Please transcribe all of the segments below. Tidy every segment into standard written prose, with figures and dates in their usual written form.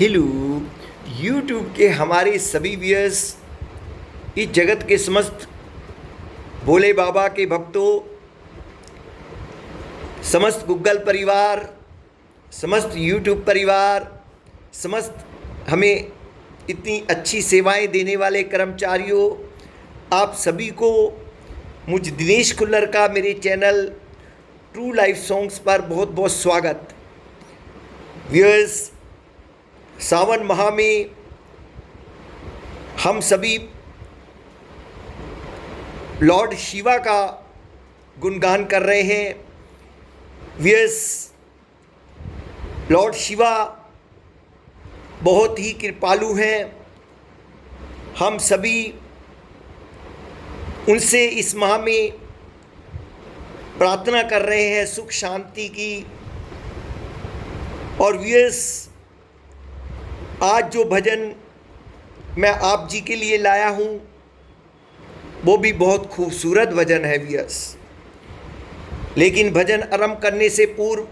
Hello YouTube के हमारे सभी व्यूअर्स, इस जगत के समस्त भोले बाबा के भक्तों, समस्त गूगल परिवार, समस्त यूट्यूब परिवार, समस्त हमें इतनी अच्छी सेवाएं देने वाले कर्मचारियों, आप सभी को मुझ दिनेश खुल्लर का मेरे चैनल ट्रू लाइफ सॉन्ग्स पर बहुत बहुत स्वागत। व्यूअर्स, सावन माह में हम सभी लॉर्ड शिवा का गुणगान कर रहे हैं। व्यूअर्स, लॉर्ड शिवा बहुत ही कृपालु हैं। हम सभी उनसे इस माह में प्रार्थना कर रहे हैं सुख शांति की। और व्यूअर्स, आज जो भजन मैं आप जी के लिए लाया हूँ वो भी बहुत खूबसूरत भजन है व्यूअर्स। लेकिन भजन आरंभ करने से पूर्व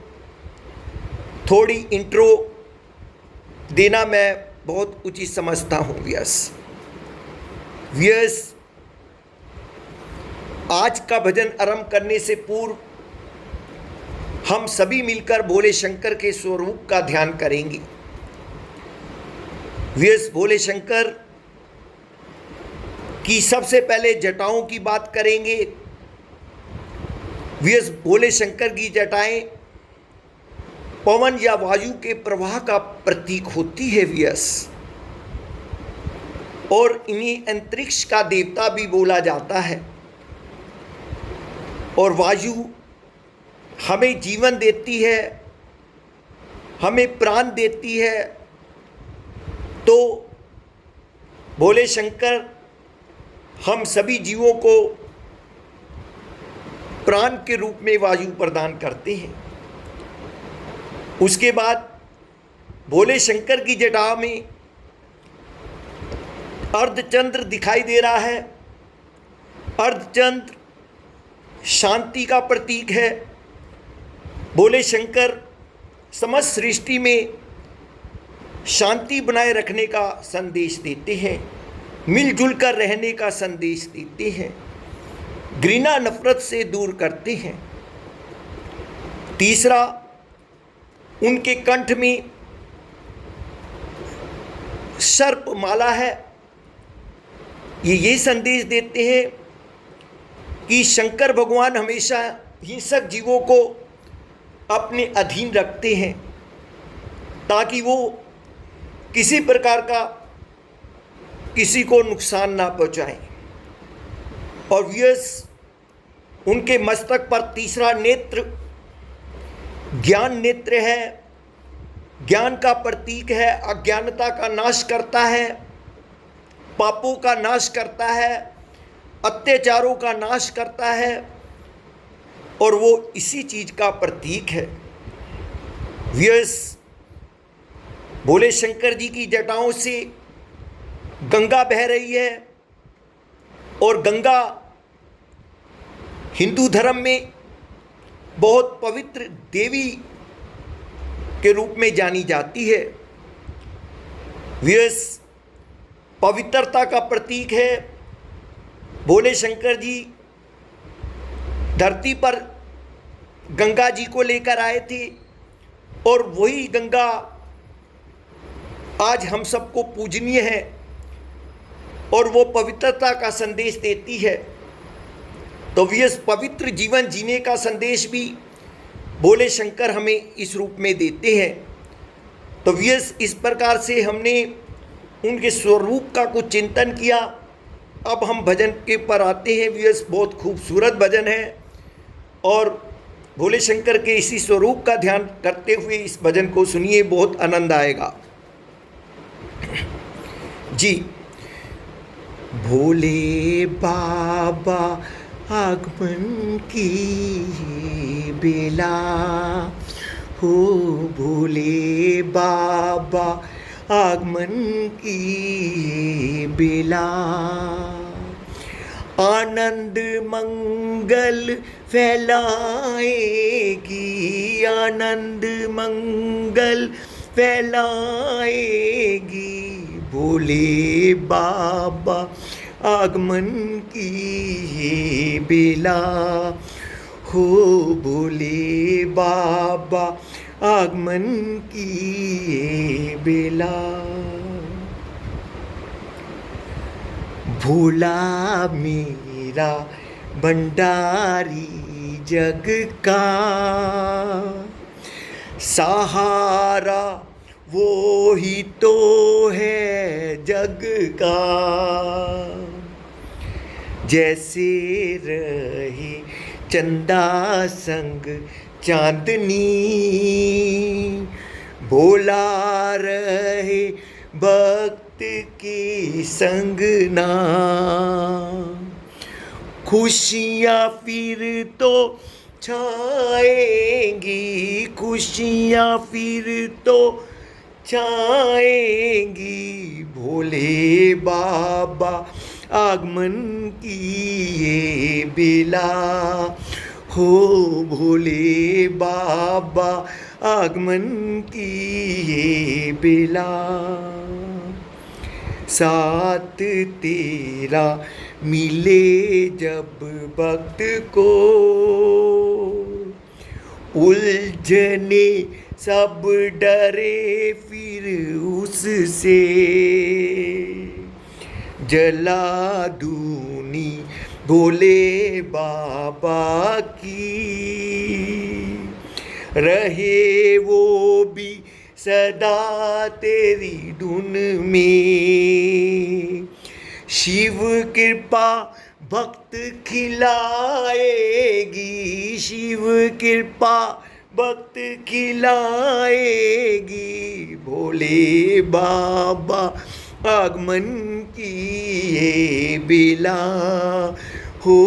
थोड़ी इंट्रो देना मैं बहुत उचित समझता हूँ व्यूअर्स। आज का भजन आरंभ करने से पूर्व हम सभी मिलकर भोले शंकर के स्वरूप का ध्यान करेंगे। भोले शंकर की सबसे पहले जटाओं की बात करेंगे। भोले शंकर की जटाएं पवन या वायु के प्रवाह का प्रतीक होती है और इन्हीं अंतरिक्ष का देवता भी बोला जाता है। और वायु हमें जीवन देती है, हमें प्राण देती है। तो भोले शंकर हम सभी जीवों को प्राण के रूप में वायु प्रदान करते हैं। उसके बाद भोले शंकर की जटा में अर्धचंद्र दिखाई दे रहा है। अर्धचंद्र शांति का प्रतीक है। भोले शंकर समस्त सृष्टि में शांति बनाए रखने का संदेश देते हैं, मिलजुल कर रहने का संदेश देते हैं, घृणा नफरत से दूर करते हैं। तीसरा, उनके कंठ में सर्प माला है। ये संदेश देते हैं कि शंकर भगवान हमेशा हिंसक जीवों को अपने अधीन रखते हैं ताकि वो किसी प्रकार का किसी को नुकसान ना पहुंचाएं। और उनके मस्तक पर तीसरा नेत्र ज्ञान नेत्र है। ज्ञान का प्रतीक है, अज्ञानता का नाश करता है, पापों का नाश करता है, अत्याचारों का नाश करता है। और वो इसी चीज का प्रतीक है। भोले शंकर जी की जटाओं से गंगा बह रही है। और गंगा हिंदू धर्म में बहुत पवित्र देवी के रूप में जानी जाती है। पवित्रता का प्रतीक है। भोले शंकर जी धरती पर गंगा जी को लेकर आए थे और वही गंगा आज हम सबको पूजनीय है और वो पवित्रता का संदेश देती है। तो पवित्र जीवन जीने का संदेश भी भोले शंकर हमें इस रूप में देते हैं। तो इस प्रकार से हमने उनके स्वरूप का कुछ चिंतन किया। अब हम भजन के पर आते हैं। बहुत खूबसूरत भजन है और भोले शंकर के इसी स्वरूप का ध्यान करते हुए इस भजन को सुनिए, बहुत आनंद आएगा जी। भोले बाबा आगमन की बेला हो, भोले बाबा आगमन की बेला, आनंद मंगल फैलाएगी, आनंद मंगल फैलाएगी। भोले बाबा आगमन की ये बेला हो, भोले बाबा आगमन की ये बेला। भोला मेरा भंडारी जग का सहारा, वो ही तो है जग का। जैसे रहे चंदा संग चांदनी, भोला रहे भक्त की संग ना। खुशियाँ फिर तो छाएंगी, खुशियाँ फिर तो छाएंगी। भोले बाबा आगमन की ये बेला हो, भोले बाबा आगमन की ये बेला। साथ तेरा मिले जब भक्त को, उलझने सब डरे फिर उससे। जला दूनी भोले बाबा की, रहे वो भी सदा तेरी धुन में। शिव कृपा भक्त खिलाएगी, शिव कृपा भक्त खिलाएगी। भोले बाबा आगमन की ये बेला हो,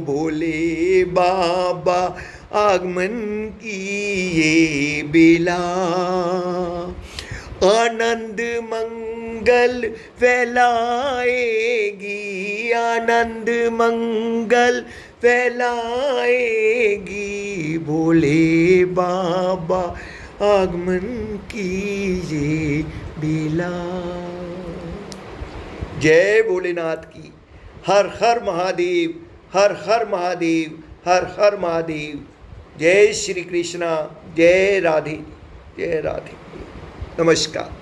भोले बाबा आगमन की ये बेला। आनंद मंगल फैलाएगी, आनंद मंगल फैलाएगी। भोले बाबा आगमन की ये बेला। जय भोलेनाथ की। हर हर महादेव, हर हर महादेव, हर हर महादेव। जय श्री कृष्णा, जय राधे, जय राधे। नमस्कार।